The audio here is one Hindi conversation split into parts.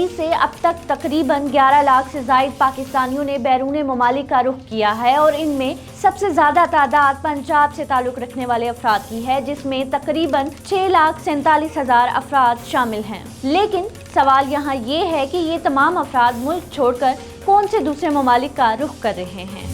2023 से अब तक तकरीबन 11 लाख से ज्यादा पाकिस्तानियों ने बैरून ममालिक का रुख किया है और इनमें सबसे ज्यादा तादाद पंजाब से ताल्लुक रखने वाले अफराद की है, जिसमें तकरीबन 6,47,000 अफराद शामिल हैं। लेकिन सवाल यहाँ ये है कि ये तमाम अफराद मुल्क छोड़कर कौन से दूसरे ममालिक का रुख कर रहे हैं।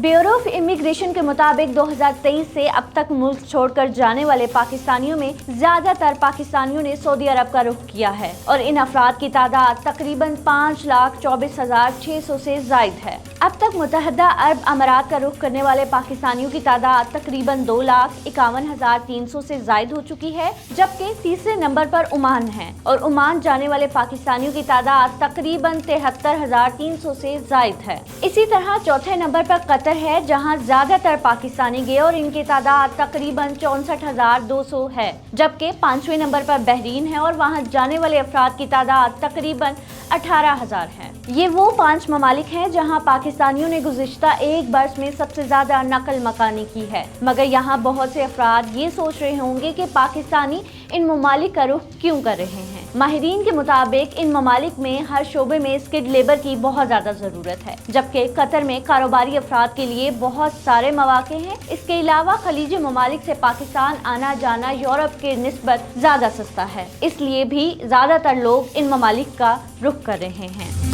ब्यूरो ऑफ इमिग्रेशन के मुताबिक 2023 से अब तक मुल्क छोड़कर जाने वाले पाकिस्तानियों में ज्यादातर पाकिस्तानियों ने सऊदी अरब का रुख किया है और इन अफराद की तादाद तकरीबन 5,24,600 से जायद है। अब तक मुत्तहदा अरब अमारात का रुख करने वाले पाकिस्तानियों की तादाद तकरीबन 2,51,300 से जायद हो चुकी है, जबकि तीसरे नंबर पर ओमान है और ओमान जाने वाले पाकिस्तानियों की तादाद तकरीबन 73,300 से जायद है। इसी तरह चौथे नंबर पर कतर है, जहां ज्यादातर पाकिस्तानी गए और इनकी तादाद तकरीबन 64,200 है, जबकि पांचवें नंबर पर बहरीन है और वहां जाने वाले अफराद की तादाद तकरीबन 18,000 है। ये वो 5 ममालिक हैं जहां पाकिस्तानियों ने गुज़िश्ता एक बरस में सबसे ज्यादा नकल मकानी की है। मगर यहाँ बहुत से अफराद ये सोच रहे होंगे कि पाकिस्तानी इन ममालिक का रुख क्यों कर रहे हैं। माहिरीन के मुताबिक इन ममालिक में हर शोबे में स्किल्ड लेबर की बहुत ज्यादा जरूरत है, जबकि कतर में कारोबारी अफराद के लिए बहुत सारे मौके हैं। इसके अलावा खलीजी ममालिक से पाकिस्तान आना जाना यूरोप के निस्बत ज्यादा सस्ता है, इसलिए भी ज्यादातर लोग इन ममालिक का रुख कर रहे हैं।